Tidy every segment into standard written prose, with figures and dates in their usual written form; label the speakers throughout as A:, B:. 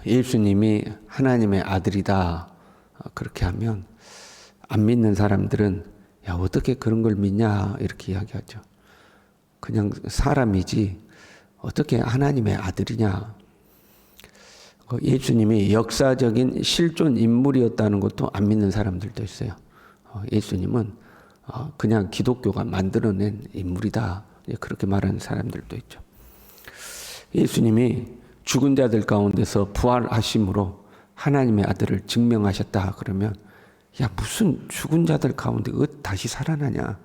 A: 예수님이 하나님의 아들이다 그렇게 하면 안 믿는 사람들은 야 어떻게 그런 걸 믿냐 이렇게 이야기하죠. 그냥 사람이지 어떻게 하나님의 아들이냐. 예수님이 역사적인 실존 인물이었다는 것도 안 믿는 사람들도 있어요. 예수님은 그냥 기독교가 만들어낸 인물이다 그렇게 말하는 사람들도 있죠. 예수님이 죽은 자들 가운데서 부활하심으로 하나님의 아들을 증명하셨다 그러면 야 무슨 죽은 자들 가운데 다시 살아나냐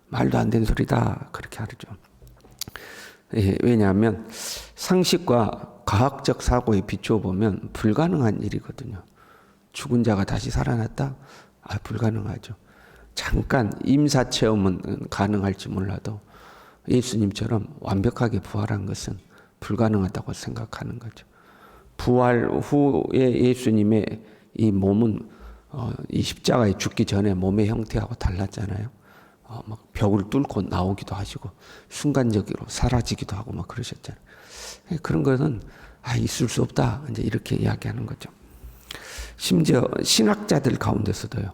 A: 말도 안 되는 소리다 그렇게 하죠. 왜냐하면 상식과 과학적 사고에 비추어 보면 불가능한 일이거든요. 죽은 자가 다시 살아났다? 불가능하죠. 잠깐 임사 체험은 가능할지 몰라도 예수님처럼 완벽하게 부활한 것은 불가능하다고 생각하는 거죠. 부활 후에 예수님의 이 몸은 이 십자가에 죽기 전에 몸의 형태하고 달랐잖아요. 막 벽을 뚫고 나오기도 하시고 순간적으로 사라지기도 하고 막 그러셨잖아요. 그런 것은 있을 수 없다 이제 이렇게 이야기하는 거죠. 심지어 신학자들 가운데서도요.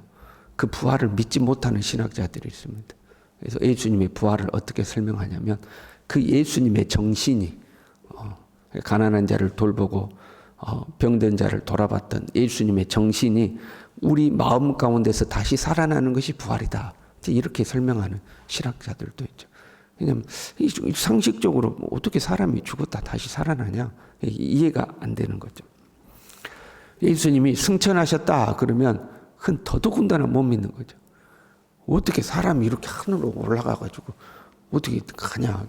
A: 그 부활을 믿지 못하는 신학자들이 있습니다. 그래서 예수님의 부활을 어떻게 설명하냐면 그 예수님의 정신이 가난한 자를 돌보고 병든 자를 돌아봤던 예수님의 정신이 우리 마음 가운데서 다시 살아나는 것이 부활이다. 이렇게 설명하는 신학자들도 있죠. 왜냐하면 상식적으로 어떻게 사람이 죽었다 다시 살아나냐 이해가 안 되는 거죠. 예수님이 승천하셨다 그러면 더더군다나 못 믿는 거죠. 어떻게 사람이 이렇게 하늘로 올라가가지고 어떻게 가냐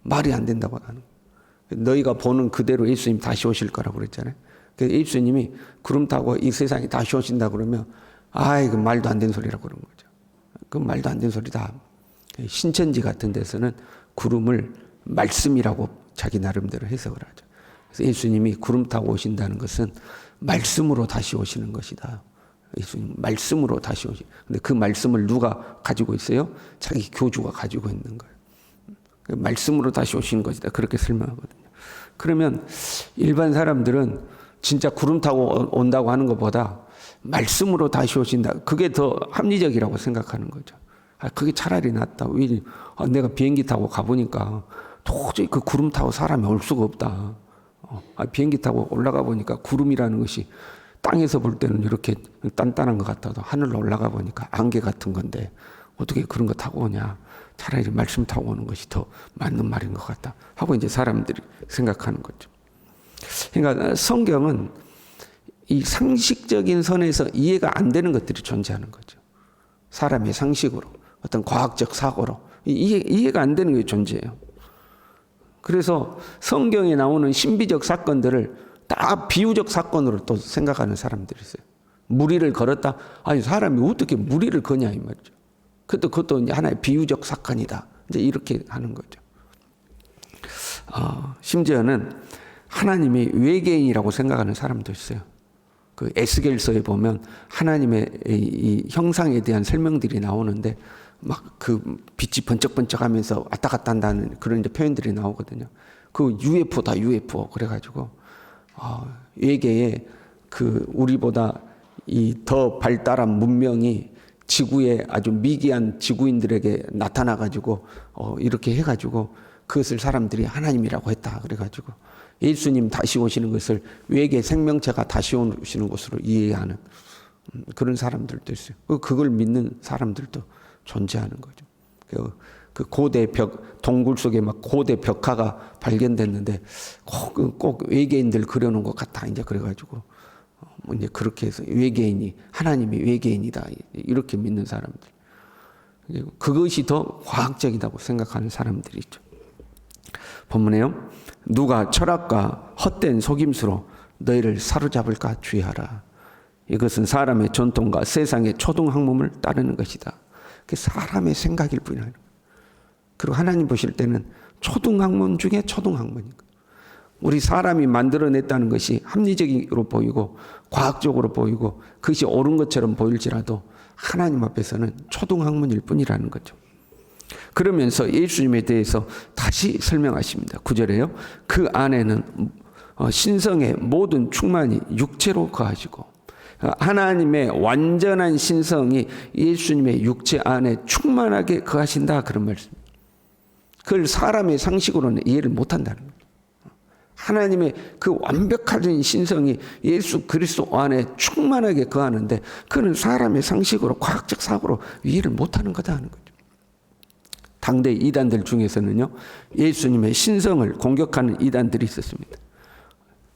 A: 말이 안 된다고 하는 거예요. 너희가 보는 그대로 예수님 다시 오실 거라고 그랬잖아요. 그래서 예수님이 구름 타고 이 세상에 다시 오신다 그러면 그 말도 안 되는 소리라고 그런 거죠. 그 말도 안 되는 소리다. 신천지 같은 데서는 구름을 말씀이라고 자기 나름대로 해석을 하죠. 그래서 예수님이 구름 타고 오신다는 것은 말씀으로 다시 오시는 것이다. 예수님 말씀으로 다시 오시. 근데 그 말씀을 누가 가지고 있어요? 자기 교주가 가지고 있는 거예요. 말씀으로 다시 오시는 것이다. 그렇게 설명하거든요. 그러면 일반 사람들은 진짜 구름 타고 온다고 하는 것보다 말씀으로 다시 오신다. 그게 더 합리적이라고 생각하는 거죠. 그게 차라리 낫다. 왜 내가 비행기 타고 가보니까 도저히 그 구름 타고 사람이 올 수가 없다. 비행기 타고 올라가 보니까 구름이라는 것이 땅에서 볼 때는 이렇게 단단한 것 같아도 하늘로 올라가 보니까 안개 같은 건데 어떻게 그런 거 타고 오냐. 차라리 말씀 타고 오는 것이 더 맞는 말인 것 같다. 하고 이제 사람들이 생각하는 거죠. 그러니까 성경은 이 상식적인 선에서 이해가 안 되는 것들이 존재하는 거죠. 사람의 상식으로, 어떤 과학적 사고로 이해가 안 되는 게 존재해요. 그래서 성경에 나오는 신비적 사건들을 다 비유적 사건으로 또 생각하는 사람들이 있어요. 무리를 걸었다. 사람이 어떻게 무리를 거냐 이 말이죠. 그것도 이제 하나의 비유적 사건이다. 이제 이렇게 하는 거죠. 심지어는 하나님이 외계인이라고 생각하는 사람도 있어요. 그 에스겔서에 보면 하나님의 이 형상에 대한 설명들이 나오는데 막 그 빛이 번쩍번쩍하면서 왔다 갔다 한다는 그런 이제 표현들이 나오거든요. 그 UFO다 UFO 그래가지고 외계에 그 우리보다 이 더 발달한 문명이 지구에 아주 미개한 지구인들에게 나타나가지고 이렇게 해가지고 그것을 사람들이 하나님이라고 했다 그래가지고 예수님 다시 오시는 것을 외계 생명체가 다시 오시는 것으로 이해하는 그런 사람들도 있어요. 그걸 믿는 사람들도 존재하는 거죠. 그 고대 동굴 속에 막 고대 벽화가 발견됐는데 꼭 외계인들 그려놓은 것 같다. 이제 그래가지고 이제 그렇게 해서 외계인이 하나님이 외계인이다 이렇게 믿는 사람들. 그것이 더 과학적이라고 생각하는 사람들이 있죠. 본문에요. 누가 철학과 헛된 속임수로 너희를 사로잡을까 주의하라. 이것은 사람의 전통과 세상의 초등학문을 따르는 것이다. 그게 사람의 생각일 뿐이야. 그리고 하나님 보실 때는 초등학문 중에 초등학문인 거예요. 우리 사람이 만들어냈다는 것이 합리적으로 보이고 과학적으로 보이고 그것이 옳은 것처럼 보일지라도 하나님 앞에서는 초등학문일 뿐이라는 거죠. 그러면서 예수님에 대해서 다시 설명하십니다. 9절에요. 그 안에는 신성의 모든 충만이 육체로 거하시고 하나님의 완전한 신성이 예수님의 육체 안에 충만하게 거하신다 그런 말씀. 그걸 사람의 상식으로는 이해를 못한다는 거예요. 하나님의 그 완벽한 신성이 예수 그리스도 안에 충만하게 거하는데 그는 사람의 상식으로 과학적 사고로 이해를 못하는 거다 하는 거죠. 당대 이단들 중에서는요, 예수님의 신성을 공격하는 이단들이 있었습니다.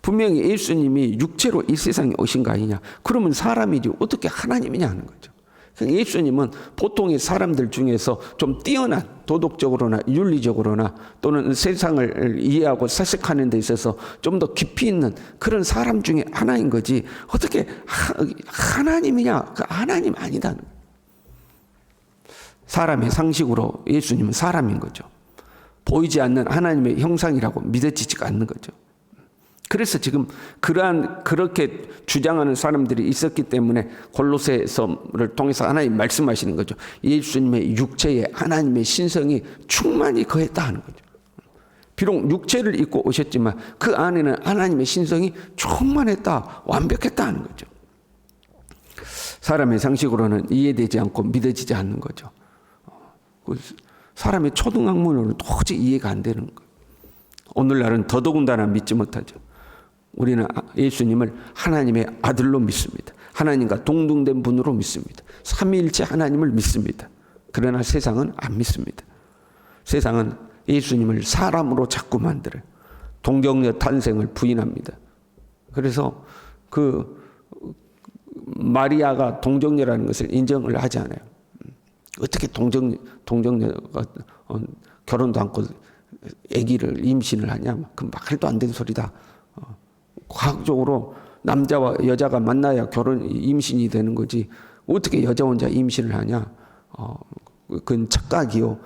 A: 분명히 예수님이 육체로 이 세상에 오신 거 아니냐. 그러면 사람이지 어떻게 하나님이냐 하는 거죠. 예수님은 보통의 사람들 중에서 좀 뛰어난 도덕적으로나 윤리적으로나 또는 세상을 이해하고 사색하는 데 있어서 좀 더 깊이 있는 그런 사람 중에 하나인 거지 어떻게 하나님이냐. 그 하나님 아니다. 사람의 상식으로 예수님은 사람인 거죠. 보이지 않는 하나님의 형상이라고 믿어지지가 않는 거죠. 그래서 지금 그렇게 주장하는 사람들이 있었기 때문에 골로새서를 통해서 하나님 말씀하시는 거죠. 예수님의 육체에 하나님의 신성이 충만히 거했다 하는 거죠. 비록 육체를 입고 오셨지만 그 안에는 하나님의 신성이 충만했다, 완벽했다 하는 거죠. 사람의 상식으로는 이해되지 않고 믿어지지 않는 거죠. 사람의 초등학문으로는 도저히 이해가 안 되는 거예요. 오늘날은 더더군다나 믿지 못하죠. 우리는 예수님을 하나님의 아들로 믿습니다. 하나님과 동등된 분으로 믿습니다. 삼위일체 하나님을 믿습니다. 그러나 세상은 안 믿습니다. 세상은 예수님을 사람으로 자꾸 만들어요. 동정녀 탄생을 부인합니다. 그래서 그 마리아가 동정녀라는 것을 인정을 하지 않아요. 어떻게 동정녀가 결혼도 않고 아기를 임신을 하냐? 그 말도 안 되는 소리다. 과학적으로 남자와 여자가 만나야 임신이 되는 거지. 어떻게 여자 혼자 임신을 하냐? 그건 착각이요.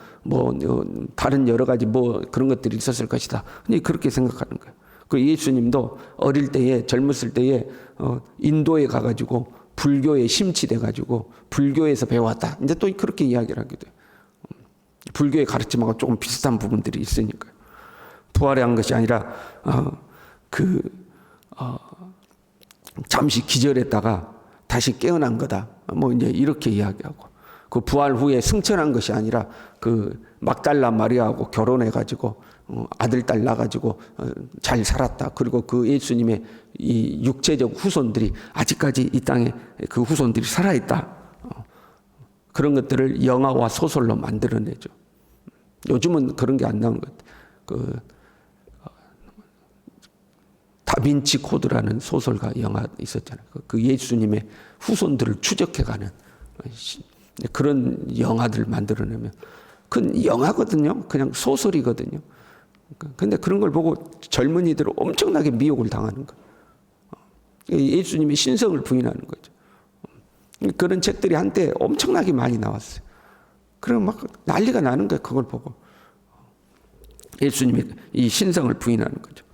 A: 다른 여러 가지 그런 것들이 있었을 것이다. 그렇게 생각하는 거예요. 그 예수님도 어릴 때에, 젊었을 때에, 인도에 가가지고 불교에 심취돼가지고 불교에서 배웠다. 이제 또 그렇게 이야기를 하게 돼요. 불교의 가르침하고 조금 비슷한 부분들이 있으니까요. 부활한 것이 아니라, 잠시 기절했다가 다시 깨어난 거다. 이제 이렇게 이야기하고. 그 부활 후에 승천한 것이 아니라 그 막달라 마리아하고 결혼해가지고 아들, 딸 낳아가지고 잘 살았다. 그리고 그 예수님의 이 육체적 후손들이 아직까지 이 땅에 그 후손들이 살아있다. 그런 것들을 영화와 소설로 만들어내죠. 요즘은 그런 게 안 나오는 것 같아요. 다빈치 코드라는 소설가 영화 있었잖아요. 그 예수님의 후손들을 추적해가는 그런 영화들 만들어내면 그건 영화거든요. 그냥 소설이거든요. 근데 그런 걸 보고 젊은이들은 엄청나게 미혹을 당하는 거예요. 예수님의 신성을 부인하는 거죠. 그런 책들이 한때 엄청나게 많이 나왔어요. 그럼 막 난리가 나는 거예요. 그걸 보고. 예수님의 이 신성을 부인하는 거죠.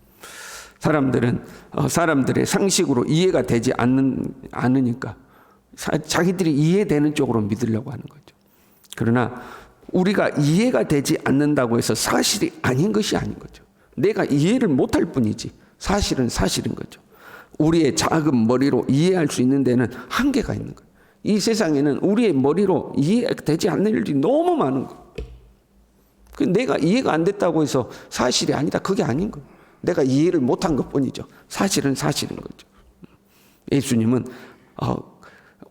A: 사람들의 상식으로 이해가 되지 않으니까 자기들이 이해되는 쪽으로 믿으려고 하는 거죠. 그러나 우리가 이해가 되지 않는다고 해서 사실이 아닌 것이 아닌 거죠. 내가 이해를 못할 뿐이지 사실은 사실인 거죠. 우리의 작은 머리로 이해할 수 있는 데는 한계가 있는 거예요. 이 세상에는 우리의 머리로 이해되지 않는 일이 너무 많은 거예요. 내가 이해가 안 됐다고 해서 사실이 아니다. 그게 아닌 거예요. 내가 이해를 못한 것뿐이죠. 사실은 사실인 거죠. 예수님은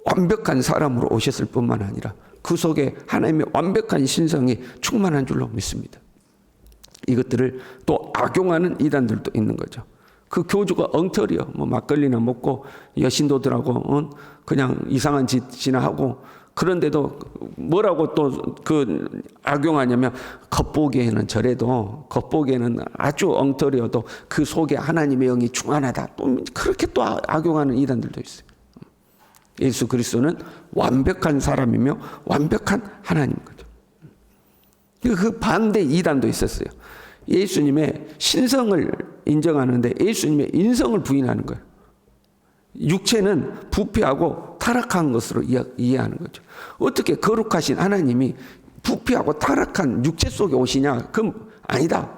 A: 완벽한 사람으로 오셨을 뿐만 아니라 그 속에 하나님의 완벽한 신성이 충만한 줄로 믿습니다. 이것들을 또 악용하는 이단들도 있는 거죠. 그 교주가 엉터리요. 막걸리나 먹고 여신도들하고 그냥 이상한 짓이나 하고 그런데도 뭐라고 또 그 악용하냐면 겉보기에는 저래도 겉보기에는 아주 엉터리여도 그 속에 하나님의 영이 충만하다. 또 그렇게 또 악용하는 이단들도 있어요. 예수 그리스도는 완벽한 사람이며 완벽한 하나님인 거죠. 그 반대 이단도 있었어요. 예수님의 신성을 인정하는데 예수님의 인성을 부인하는 거예요. 육체는 부패하고 타락한 것으로 이해하는 거죠. 어떻게 거룩하신 하나님이 부패하고 타락한 육체 속에 오시냐? 그럼 아니다.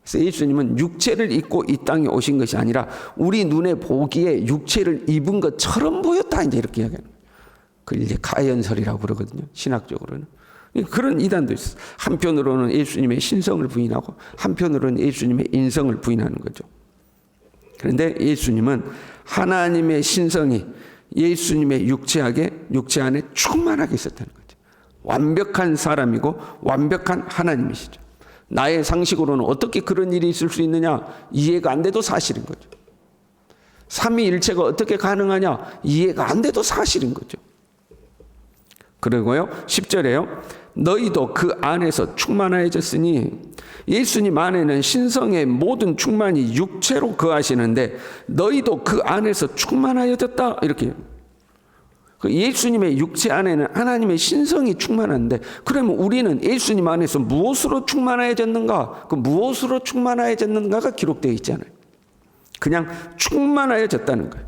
A: 그래서 예수님은 육체를 입고 이 땅에 오신 것이 아니라 우리 눈에 보기에 육체를 입은 것처럼 보였다, 이제 이렇게 이야기하는 거예요. 그걸 이제 가연설이라고 부르거든요, 신학적으로는. 그런 이단도 있어요. 한편으로는 예수님의 신성을 부인하고 한편으로는 예수님의 인성을 부인하는 거죠. 그런데 예수님은 하나님의 신성이 예수님의 육체 안에 충만하게 있었다는 거죠. 완벽한 사람이고 완벽한 하나님이시죠. 나의 상식으로는 어떻게 그런 일이 있을 수 있느냐, 이해가 안 돼도 사실인 거죠. 삼위일체가 어떻게 가능하냐, 이해가 안 돼도 사실인 거죠. 그리고요, 10절에요. 너희도 그 안에서 충만해졌으니, 예수님 안에는 신성의 모든 충만이 육체로 거하시는데 너희도 그 안에서 충만하여졌다, 이렇게. 예수님의 육체 안에는 하나님의 신성이 충만한데, 그러면 우리는 예수님 안에서 무엇으로 충만해졌는가? 그 무엇으로 충만해졌는가가 기록되어 있잖아요. 그냥 충만해졌다는 거예요.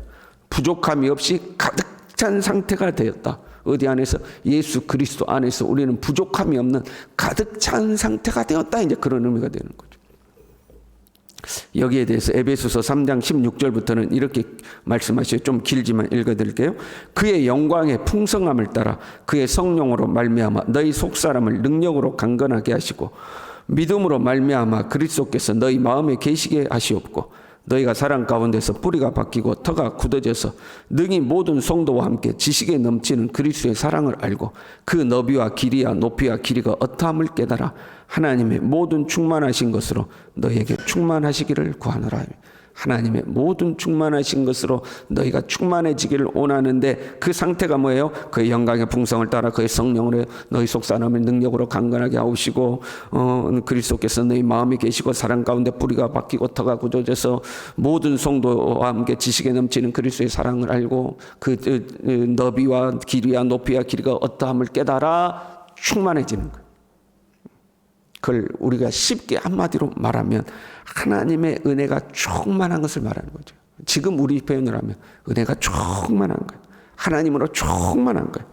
A: 부족함이 없이 가득 찬 상태가 되었다. 어디 안에서? 예수 그리스도 안에서 우리는 부족함이 없는 가득 찬 상태가 되었다, 이제 그런 의미가 되는 거죠. 여기에 대해서 에베소서 3장 16절부터는 이렇게 말씀하셔요. 좀 길지만 읽어드릴게요. 그의 영광의 풍성함을 따라 그의 성령으로 말미암아 너희 속사람을 능력으로 강건하게 하시고 믿음으로 말미암아 그리스도께서 너희 마음에 계시게 하시옵고 너희가 사랑 가운데서 뿌리가 바뀌고 터가 굳어져서 능히 모든 성도와 함께 지식에 넘치는 그리스도의 사랑을 알고 그 너비와 길이와 높이와 길이가 어떠함을 깨달아 하나님의 모든 충만하신 것으로 너희에게 충만하시기를 구하노라. 하나님의 모든 충만하신 것으로 너희가 충만해지기를 원하는데 그 상태가 뭐예요? 그의 영광의 풍성을 따라 그의 성령으로 너희 속 사람을 능력으로 강건하게 하시고 그리스도께서 너희 마음에 계시고 사랑 가운데 뿌리가 박히고 터가 굳어져서 모든 성도와 함께 지식에 넘치는 그리스도의 사랑을 알고 그 너비와 길이와 높이와 길이가 어떠함을 깨달아 충만해지는 거예요. 그걸 우리가 쉽게 한마디로 말하면 하나님의 은혜가 충만한 것을 말하는 거죠. 지금 우리 표현을 하면 은혜가 충만한 거예요. 하나님으로 충만한 거예요.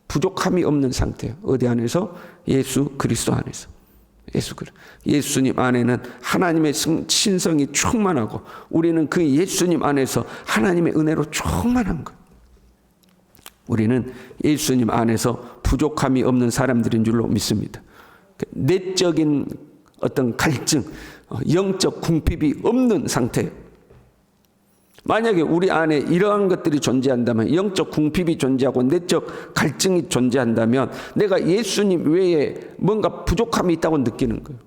A: 부족함이 없는 상태예요. 어디 안에서? 예수 그리스도 안에서. 예수님 안에는 하나님의 신성이 충만하고 우리는 그 예수님 안에서 하나님의 은혜로 충만한 거예요. 우리는 예수님 안에서 부족함이 없는 사람들인 줄로 믿습니다. 내적인 어떤 갈증, 영적 궁핍이 없는 상태. 만약에 우리 안에 이러한 것들이 존재한다면, 영적 궁핍이 존재하고 내적 갈증이 존재한다면 내가 예수님 외에 뭔가 부족함이 있다고 느끼는 거예요.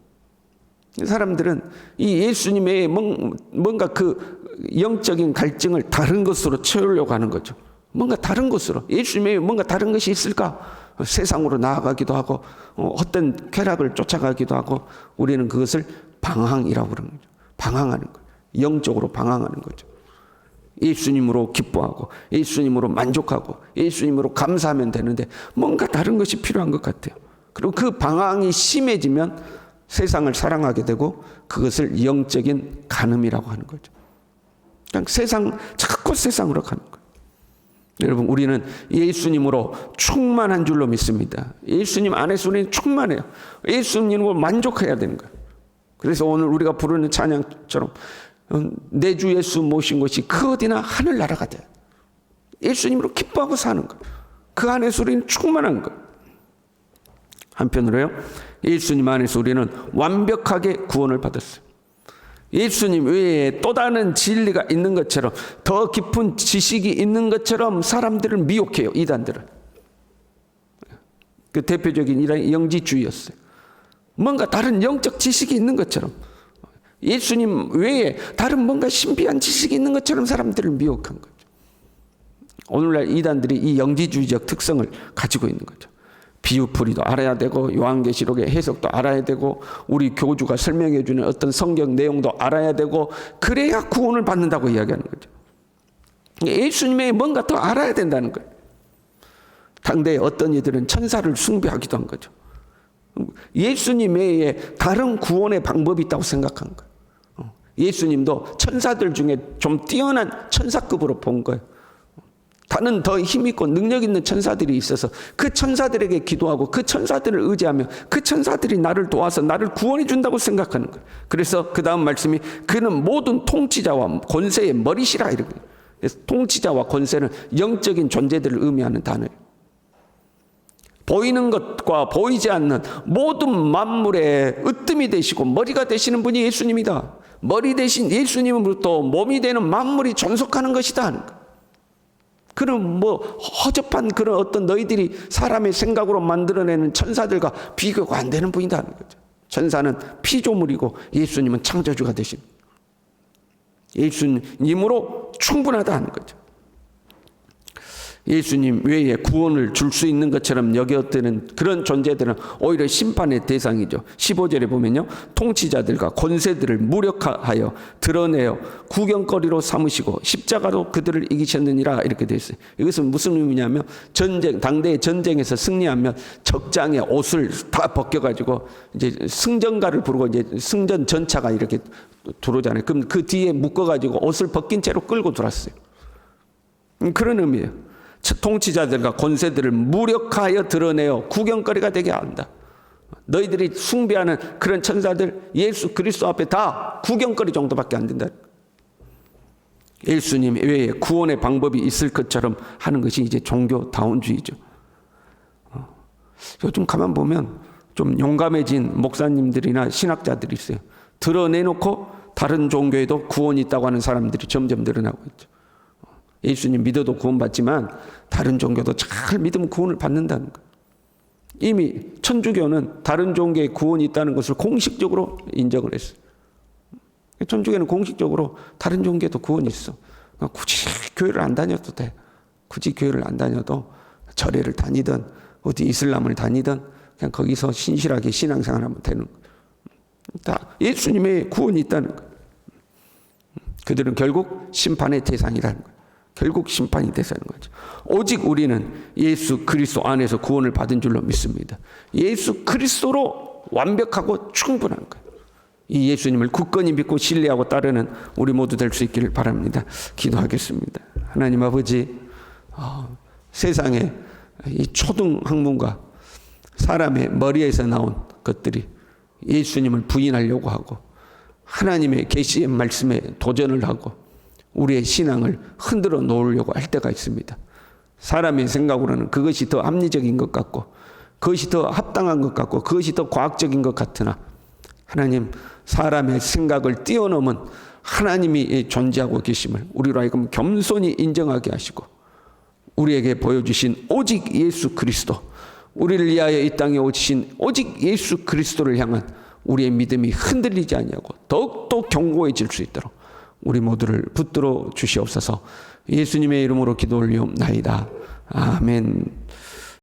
A: 사람들은 이 예수님 외에 뭔가 그 영적인 갈증을 다른 것으로 채우려고 하는 거죠. 뭔가 다른 것으로. 예수님 외에 뭔가 다른 것이 있을까? 세상으로 나아가기도 하고 헛된 쾌락을 쫓아가기도 하고 우리는 그것을 방황이라고 그러는 거죠. 방황하는 거예요. 영적으로 방황하는 거죠. 예수님으로 기뻐하고 예수님으로 만족하고 예수님으로 감사하면 되는데 뭔가 다른 것이 필요한 것 같아요. 그리고 그 방황이 심해지면 세상을 사랑하게 되고 그것을 영적인 간음이라고 하는 거죠. 그냥 자꾸 세상으로 가는 거예요. 여러분, 우리는 예수님으로 충만한 줄로 믿습니다. 예수님 안에서 우리는 충만해요. 예수님으로 만족해야 되는 거예요. 그래서 오늘 우리가 부르는 찬양처럼 내 주 예수 모신 것이 그 어디나 하늘나라가 돼요. 예수님으로 기뻐하고 사는 거예요. 그 안에서 우리는 충만한 거예요. 한편으로요, 예수님 안에서 우리는 완벽하게 구원을 받았어요. 예수님 외에 또 다른 진리가 있는 것처럼 더 깊은 지식이 있는 것처럼 사람들을 미혹해요. 이단들은. 그 대표적인 이단이 영지주의였어요. 뭔가 다른 영적 지식이 있는 것처럼 예수님 외에 다른 뭔가 신비한 지식이 있는 것처럼 사람들을 미혹한 거죠. 오늘날 이단들이 이 영지주의적 특성을 가지고 있는 거죠. 비유풀이도 알아야 되고 요한계시록의 해석도 알아야 되고 우리 교주가 설명해 주는 어떤 성경 내용도 알아야 되고 그래야 구원을 받는다고 이야기하는 거죠. 예수님의 뭔가 더 알아야 된다는 거예요. 당대에 어떤 이들은 천사를 숭배하기도 한 거죠. 예수님 외에 다른 구원의 방법이 있다고 생각한 거예요. 예수님도 천사들 중에 좀 뛰어난 천사급으로 본 거예요. 다른 더 힘있고 능력 있는 천사들이 있어서 그 천사들에게 기도하고 그 천사들을 의지하며 그 천사들이 나를 도와서 나를 구원해 준다고 생각하는 거예요. 그래서 그 다음 말씀이 그는 모든 통치자와 권세의 머리시라 이렇게. 그래서 통치자와 권세는 영적인 존재들을 의미하는 단어예요. 보이는 것과 보이지 않는 모든 만물의 으뜸이 되시고 머리가 되시는 분이 예수님이다. 머리 대신 예수님으로부터 몸이 되는 만물이 존속하는 것이다 하는 거. 그런 뭐 허접한 그런 어떤 너희들이 사람의 생각으로 만들어내는 천사들과 비교가 안 되는 분이다 하는 거죠. 천사는 피조물이고 예수님은 창조주가 되신 예수님으로 충분하다 하는 거죠. 예수님 외에 구원을 줄 수 있는 것처럼 여겨지는 그런 존재들은 오히려 심판의 대상이죠. 15절에 보면요. 통치자들과 권세들을 무력하여 드러내어 구경거리로 삼으시고 십자가로 그들을 이기셨느니라 이렇게 되어 있어요. 이것은 무슨 의미냐면 당대의 전쟁에서 승리하면 적장의 옷을 다 벗겨가지고 이제 승전가를 부르고 이제 승전 전차가 이렇게 들어오잖아요. 그럼 그 뒤에 묶어가지고 옷을 벗긴 채로 끌고 들어왔어요. 그런 의미예요. 통치자들과 권세들을 무력하여 드러내어 구경거리가 되게 한다. 너희들이 숭배하는 그런 천사들 예수 그리스도 앞에 다 구경거리 정도밖에 안 된다. 예수님 외에 구원의 방법이 있을 것처럼 하는 것이 이제 종교다운주의죠. 요즘 가만 보면 좀 용감해진 목사님들이나 신학자들이 있어요. 드러내놓고 다른 종교에도 구원이 있다고 하는 사람들이 점점 늘어나고 있죠. 예수님 믿어도 구원받지만 다른 종교도 잘 믿으면 구원을 받는다는 거예요. 이미 천주교는 다른 종교에 구원이 있다는 것을 공식적으로 인정을 했어요. 천주교는 공식적으로 다른 종교에도 구원이 있어. 굳이 교회를 안 다녀도 돼. 굳이 교회를 안 다녀도 절에를 다니든 어디 이슬람을 다니든 그냥 거기서 신실하게 신앙생활하면 되는 거예요. 다 예수님의 구원이 있다는 거예요. 그들은 결국 심판의 대상이라는 거예요. 결국 심판이 되는 거죠. 오직 우리는 예수 그리스도 안에서 구원을 받은 줄로 믿습니다. 예수 그리스도로 완벽하고 충분한 거예요. 이 예수님을 굳건히 믿고 신뢰하고 따르는 우리 모두 될 수 있기를 바랍니다. 기도하겠습니다. 하나님 아버지, 세상에 이 초등학문과 사람의 머리에서 나온 것들이 예수님을 부인하려고 하고 하나님의 계시의 말씀에 도전을 하고 우리의 신앙을 흔들어 놓으려고 할 때가 있습니다. 사람의 생각으로는 그것이 더 합리적인 것 같고 그것이 더 합당한 것 같고 그것이 더 과학적인 것 같으나 하나님 사람의 생각을 뛰어넘은 하나님이 존재하고 계심을 우리로 하여금 겸손히 인정하게 하시고 우리에게 보여주신 오직 예수 그리스도, 우리를 위하여 이 땅에 오신 오직 예수 그리스도를 향한 우리의 믿음이 흔들리지 아니하고 더욱더 견고해질 수 있도록 우리 모두를 붙들어 주시옵소서. 예수님의 이름으로 기도 올리옵나이다. 아멘.